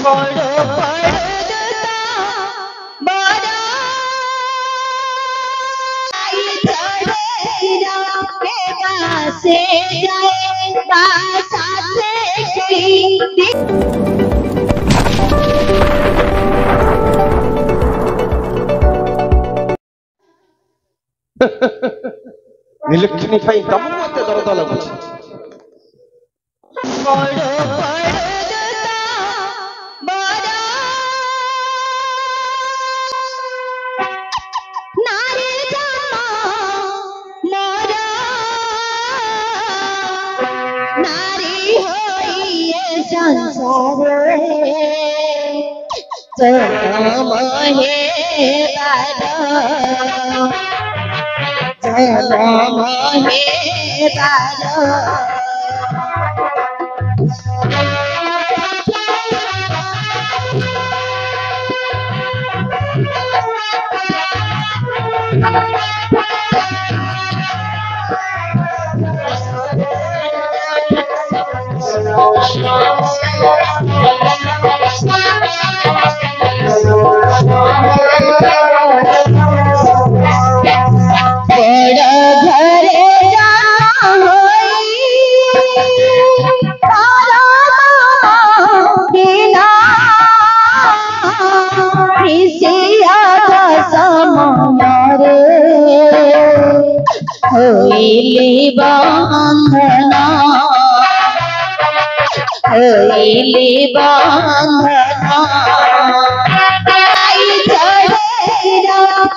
बड़ पड़ता बड़ा के पासे जाए साथे निलक्षणी फाई तमु मते दरद लागुछ बड़ पड़ता बड़ा नारी जमा मोरा नारी होइए संसारे जन्म हे बारो जन्म हे बारो बंधना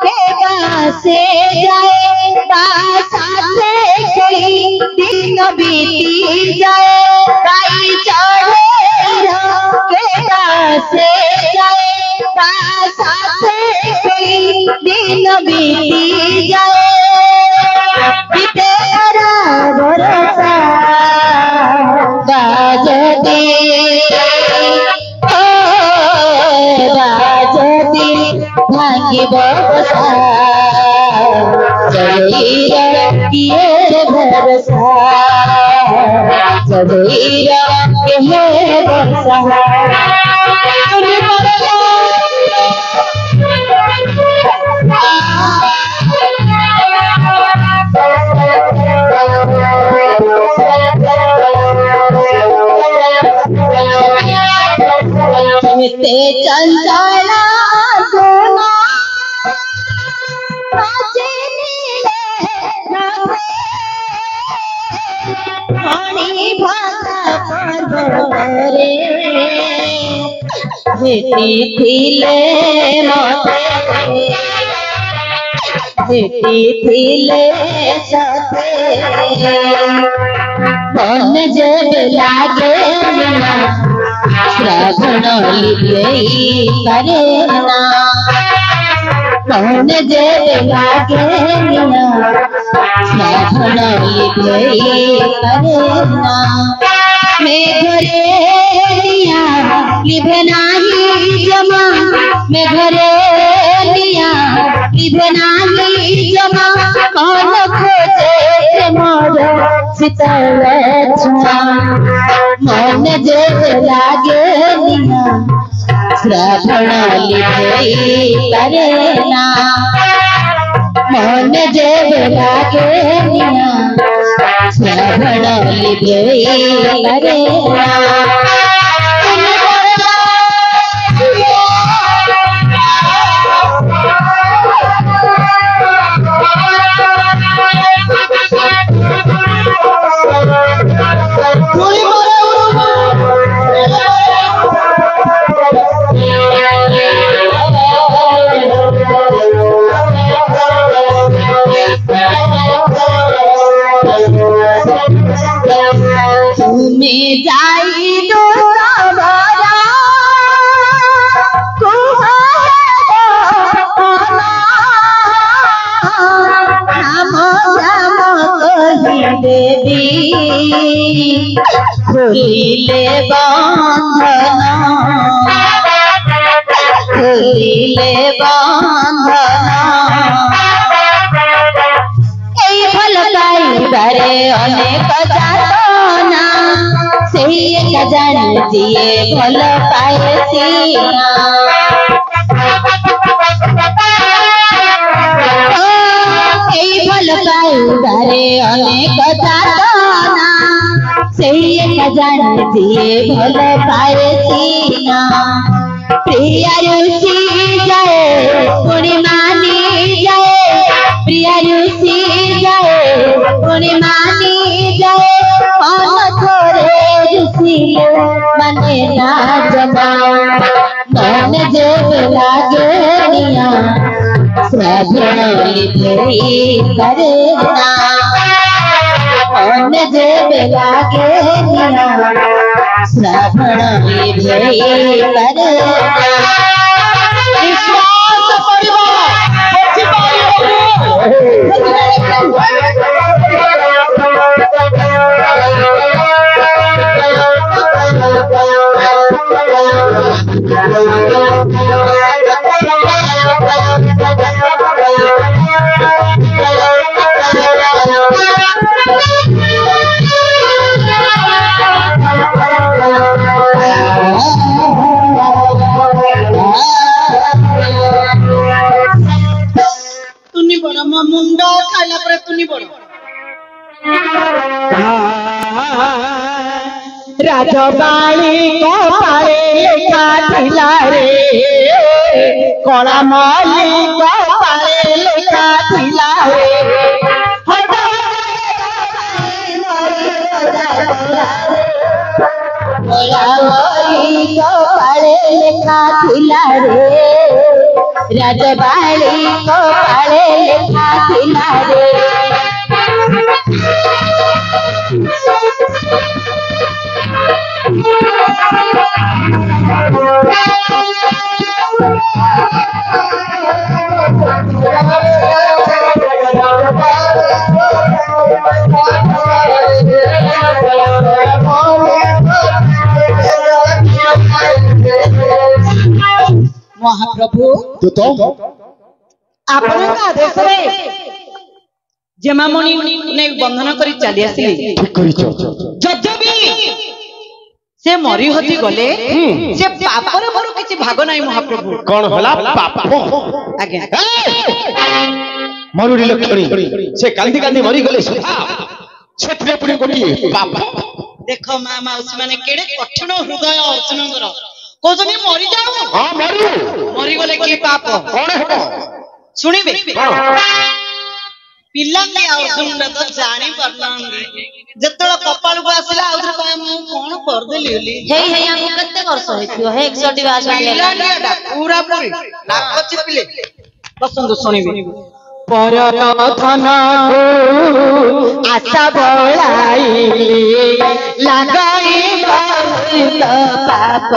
के पासे जाए साथे कोई दिन बीती जाए गाई चढ़े के पासे जाए साथे कोई दिन बीती जाए तेरा भरोसा बाजती बाजती भांगी बसा जगीरा किए भरोसा जगीरा के भरोसा चंचला सोना पानी भाषा करे भेटी थिले साथे मन जब लागे श्रावण लिखई करे ना मन जब लागे श्रावण लिखई करे ना मैं घरे दिया लिभे नाही जमा मैं घरे दिया लिभे नाही जमा कौन खोजे मोर शीतल छुआ मन जब लागे निया श्रावण लिखई करे ना मन जब लागे निया श्रावण लिखई करे ना तुम्हें जाई दो सबरा देवी खोलिले बंधना खोलिले बंधना এই ভাল পাইবারে অনেক যাতনা সে ସେଇ ଏକା ଜାଣେ ଯିଏ ଭଲ ପାଏ ସିନା ସେଇ ଭଲ ପାଇବାରେ ଅନେକ ଯାତନା ସେଇ ଏକା ଜାଣେ ଯିଏ ଭଲ ପାଏ ସିନା ପ୍ରିୟା ରୁଷି ଯାଏ ପୁଣି ମାନି ଯାଏ ପ୍ରିୟା ରୁଷି ଯାଏ ପୁଣି ମାନି ଯାଏ ଅନଥରେ ରୁଷିଲେ ମାନେ ନା ଜମା ମନେ ଯେବେ ଲାଗେ ନିଆ ଶ୍ରାବଣ ଲିଭେଇ ପାରେ ନା ମନେ ଯେବେ ଲାଗେ ନିଆ ଶ୍ରାବଣ ଲିଭେଇ ପାରେ ନା ବିଶ୍ୱାସ କରିବ तुनी बड़ मो मुंड खाइला पर तुनी बड़ राजबाणी कपाळे लेखा थिला रे कला माली कपाळे लेखा थिला रे कपाळे लेखा थिला रे राजबाणी कपाळे लेखा थिला रे महाप्रभु तो आपनका आदेश रे जेमामणि ने बंधन करी चली आसिले ठीक करिछ जजबी से मरी हति गले से पापर मोर किछि भाग नाही महाप्रभु कौन होला पाप आज्ञा मरुड़ी लक्षणी से कांदी कांदी मरी गले क्षेत्र पुणी गोटी पाप देखो मां माउसी माने केडे कठिन हृदय अर्जुन कर कोजनी मरी जाऊ हां मरु मरी गले की पाप कौन है सुनिबे पिल्ला के अर्जुन ने तो जानी परनांगे जतळ कपाळ को आसिला आउर कहे मु कोन कर देली होली हे हे हमको कत्ते वर्ष होइथियो हे 100 बास पिल्ला निया पूरा पूरी नाक चिपिले बसंत सुनिबे पर धन आशा बळाई लगाई बहुत पाप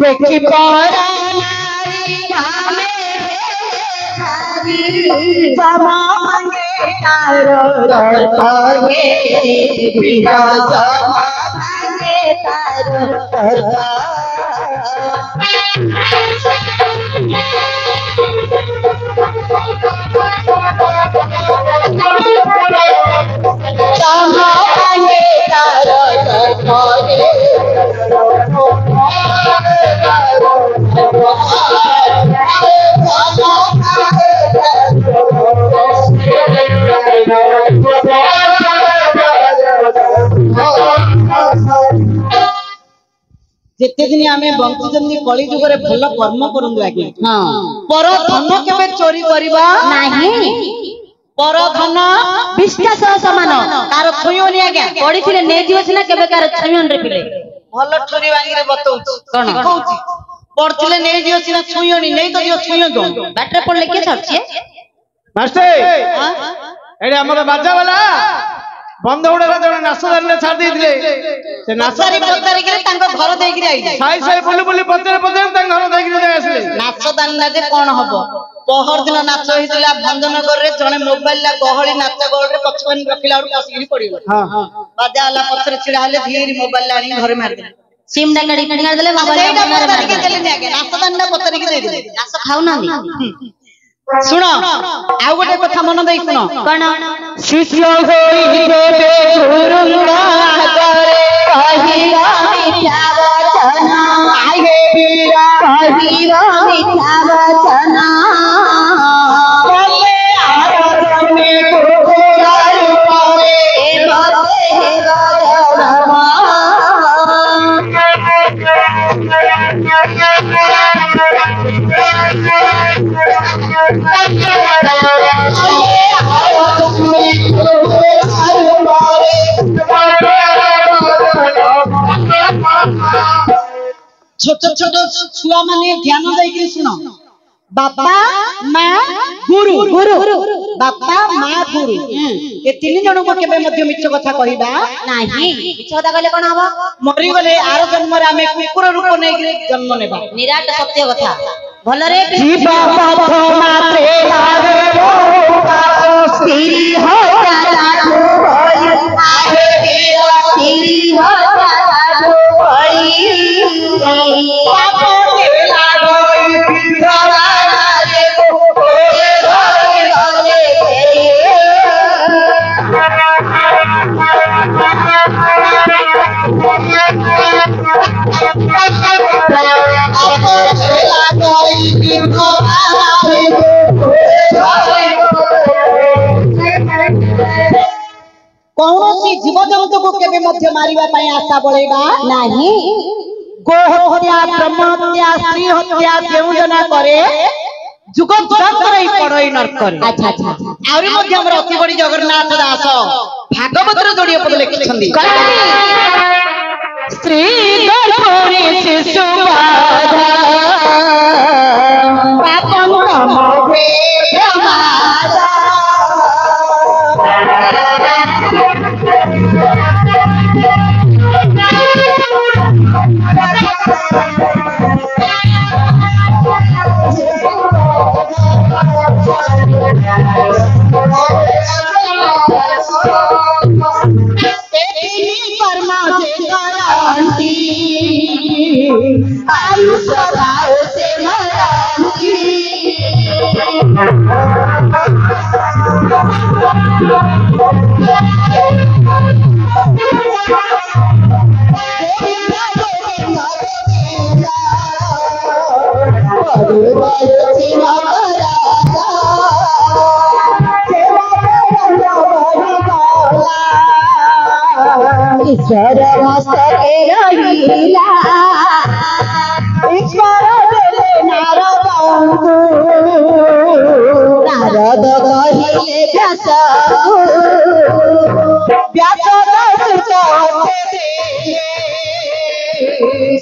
देखि परा नारी भामे समांगे तारो तोगे विरज समांगे तारो समांगे तारो तोगे जेते दिन आमे बंचिचंदी कली जुगरे भल कर्म करंदु आगे हां पर धन केबे चोरी करबा नाही पर धन विश्वास समान कार छुयोनी आज्ञा पड़ीथिले नै दियो सिना केबे कार छुयोन रे पिले भल ठोरी बांगी रे बतौछ कोन कहउची पड़थिले नै दियो सिना छुयोनी नै तो दियो छुयो गो बाटरे पड़ले के छाड़छे मास्टर एडे हमर बाजा वाला बंद उड़े जण नास दाने छाड़ देइथिले से नासारी पतारी के तांको घर देई के आई साई साई बुली बुली पतरे पतरे तांग घर देई के आसले नाच दाना जे कोन हबो पहर दिन नाच होइतिला भंजनगर रे जने मोबाइल ला गहळी नाच गहळ रे पछवन रखिला और पसिगिरी पड़ियो हां हां बाजा वाला पत्थर छिड़ा हले धीरे मोबाइल लानी घर मार दे सिम डांगड़ी फिंगार देले मोबाइल एटा पतारी के देले ने आगे नाच दाना पतारी के दे दे नाच खाउ नांदी ଶୁଣ ଆଉ ଗୋଟେ କଥା ମନ ଦେଇ ଶୁଣ କଣ ଶିଷ୍ୟ ହୋଇବେ ଗୁରୁଙ୍କ ଆଗରେ କହିବ ମିଠା ବଚନ ଆଗେ ବୀର କହିବ ମିଠା ବଚନ କଲେ ଆରାଧନେ କୁକୁର ରୂପରେ ହେବ ଜଗମ छोट छोट छुआ माने ध्यान देके सुनो बापा माँ गुरु बापा माँ गुरु ये तीन जन को केबे मध्य मिछ कथा कहिबा नाही मिछ କଥା କହିଲେ କଣ ହବ मरी गले आर जन्म रे आमे कुकुर रूप नै जन्म नेबा निराट सत्य କଥା भलरे जीवा पथ माते लागे सिरी हो जाता भई आगे वीर सिरी हो जाता भई कौन जीव जंतु को केबे मध्य मारिबा पई आशा बळेबा नाही गो हत्या ब्रह्म हत्या स्त्री हत्या जेउ जना करे जुग जुगांतर ई पड़ई नरकर अच्छा अच्छा आउरी मध्य हमर अति बड़ी जगन्नाथ दास भागवतर जोड़िए पद लिखिछंदी स्त्री गर्भरे शिशु बाधा पापम महे प्रमादा ईश्वर हस्तके रहिला ईश्वर देले नारदंकु नारद कहिले व्यास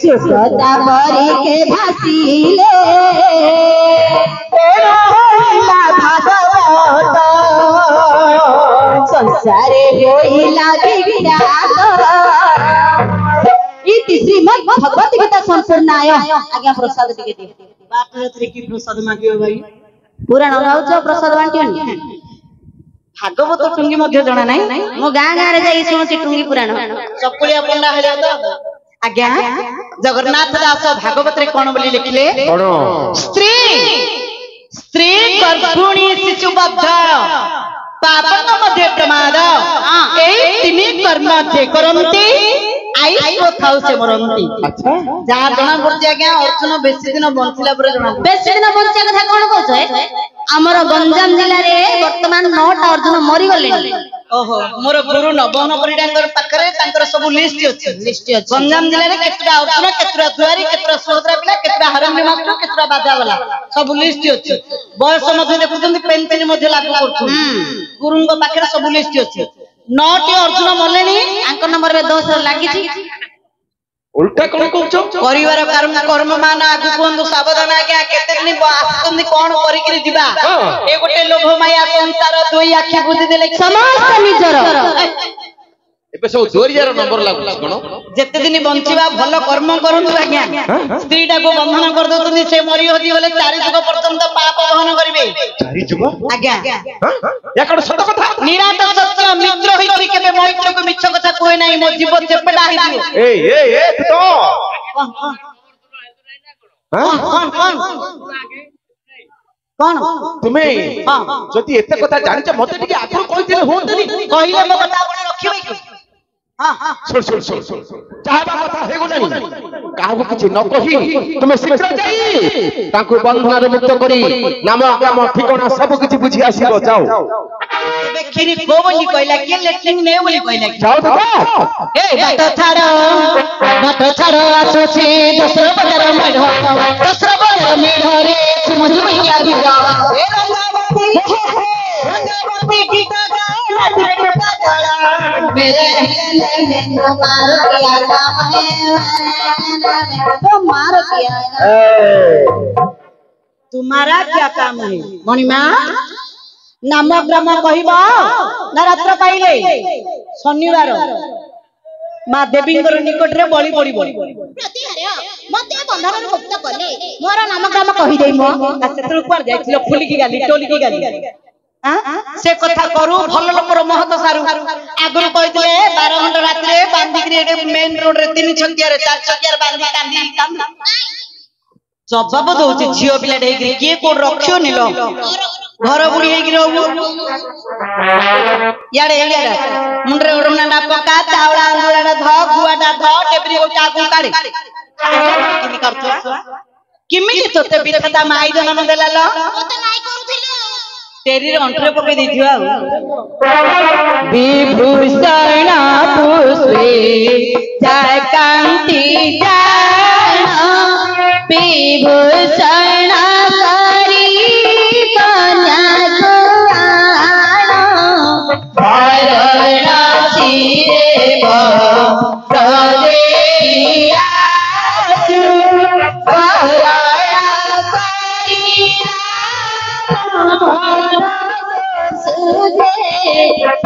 सुसता परी के भासिले भागवत संसारे होइला विख्यात इति श्रीमद् भगवत गीता संपूर्णाय आज्ञा प्रसाद टिके दे बात रे की प्रसाद मागियो भाई पुराण राउच प्रसाद बांटियोनी भागवत टुंगी मध्ये जणा नाही मो गाँ गाँ रे जाई सुनुची टुंगी पुराण चकुलिया पंडा हेलिया तो आज्ञा जगन्नाथ दास भागवत रे कोन बोली लिखले स्त्री स्त्री गर्भिणी शिशु बद्ध पापन मध्ये प्रमाद एई तिनी कर्म जे करंती आयुष खाऊ से मरंती अच्छा जहाँ जना पड़ती आज्ञा अर्जुन बेसी दिन बंचिला पर जना बेसी दिन बंचिया कथा कोन कहछ हमर गंजाम जिल्ला रे वर्तमान 9टा अर्जुन मरि गले ओहो मोर गुरु नबन परिडांगर पाखरे तांकर सब लिस्ट अछि गंजाम जिल्ला रे केतरा अर्जुन केतरा दुआरी केतरा सोदरा पिला केतरा हरण्य मास्टर केतरा बाजा वाला सब लिस्ट अछि बयस मध्ये देखुछन पेंशन मध्ये लागू करछु गुरुंग पाखरे सब लिस्ट अछि 9टी अर्जुन मलेनी आंक नंबर में 10 लागी छी उल्टा कोन कहछो परिवार कर्म मान आगु कोन सावधान आज्ञा केते दिन आसुंदी कोन करि करि दिबा ए गोटे लोभ माया संसार दुई आखि बुझि देले समस्त निजर एबे सब 2000 नंबर लागु कोन जेते दिन बंचिबा भलो कर्म करंतु आज्ञा स्त्रीटा को बंधन कर दउतनी से मरि होदी गले 4 जुग पर्यंत पाप वहन करिवे 4 जुग आज्ञा या कोन सत कथा निराट सत्य मित्र होई केबे मैत्र को मिछ कथा कोइ नाही मो जीव चेपटा ही दियो ए तू तो कौन कौन तुम्हें हाँ जदि एते कथा जानिछ मते टिके आगु कहिथिले होतनी कहले मो कथा आपण रखिबे कि हां हां सुन चाहबा कथा हेगो नहीं काहू किछि न कहि तुमे शीघ्र जाई ताकू बंधन मुक्त करी नाम ग्राम ठिकाना सब किछि बुझी आसीबो जाओ बेखिनी को बोली कहला के लेटिंग ने बोली कहला जाओ तो ए बात छाड़ आसुछि दसरा बजार मेढ रे सुमधु मैया बिगा ए रंगावती गीता गाना मेरे तुम्हारा क्या काम है मणिमा नाम ग्राम कहब ना रात्र पाइले शनिवार माँ देवी निकट रे बलि पड़ी मते बंधन मुक्त कले मोर नाम ग्राम कहि देई मो सेतु पर जाइथिलो फुलिकी गाली टोलिकी गाली से कथा करू भल लोकर महत सारू आगुर कहथिले 12 घंटा रात रे बांधी रे मेन रोड रे 3 छकिया रे 4 छकिया रे बांधी कांदी जवाब दउछि झियो पिला ढेगरी के कोड रखियो निलो घर बुढ़ी हेगी रहू याडे मुंडरे ओडना पका चावड़ा अंगुड़ा ध गुआडा ध टेबरी ओ चाकू काढे किनि करथुआ किमिति तोते बिरखता माई जन्म देलालो मते नाइ करूथिले तेरी अंटरे पके दिथिवा विभूषण पुष्पे जय कांति जान विभूषण करी कन्या भरण शिरे प्रदेया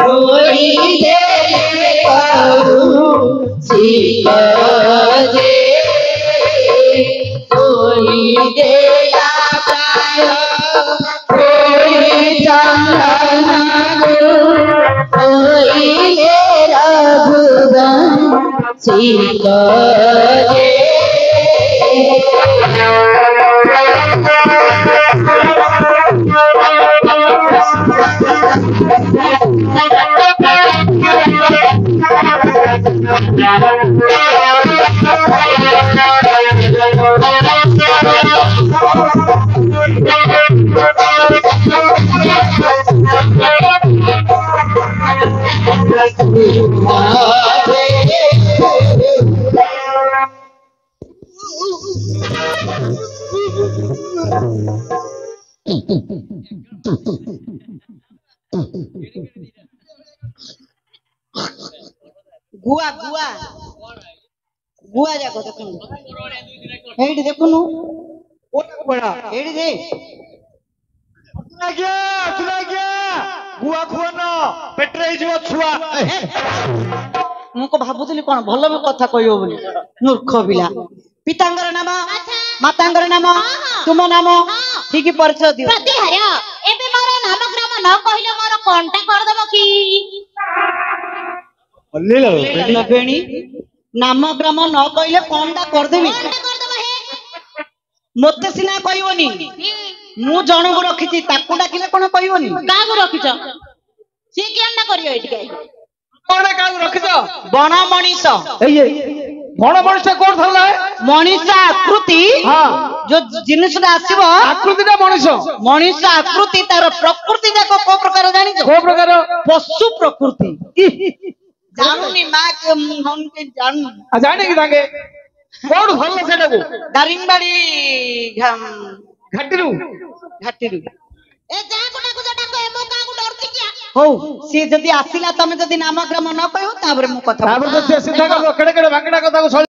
थोड़ी देर करूं सीखजे थोड़ी देर थोड़ी चंदन थोड़ी रघुवन सीखजे गुआ गुआ गुआ जाको देखनु एडी देखनु ओटा बड़ा एडी दे सुना गया गुआ खुआन पेटरे हिजो छुआ मुको भाबुतली कोन भलो भी कथा कहियो बोली मूर्ख बिला पितांगर नाम मातांगर नाम तुम नाम ठीक परिचय दियो प्रतिहार्य एबे मोर नाम ग्राम न कहिले मोर कोनटा कर देबो की अल्ले बेणी नाम ग्राम न कहले कोनटा कर देबी मते सिना कहबोनी मु जणो को रखिची ताकू डाकिले कोन कहबोनी का को रखिछ सी केन ना करियो एटिके कोन का रखिछ बण मनीष बण मनीष कोन थला मनीष आकृति हां जो जिनिसटा आसीबो आकृतिटा मनीष आकृति तार प्रकृति जाको को प्रकार जानि को प्रकार पशु प्रकृति जानुनी मां के हम के जान जाने की तांगे कोन भल्ला सेटा को दारिंगबाड़ी घाटीरू ए जा कोटा को जटा को एमो का को डरती क्या हो सी जदी आसीला तमे जदी नामग्राम न कहयो ताबरे मु कथा ताबरे तो सीधा कर केड़े केड़े भांगड़ा कथा को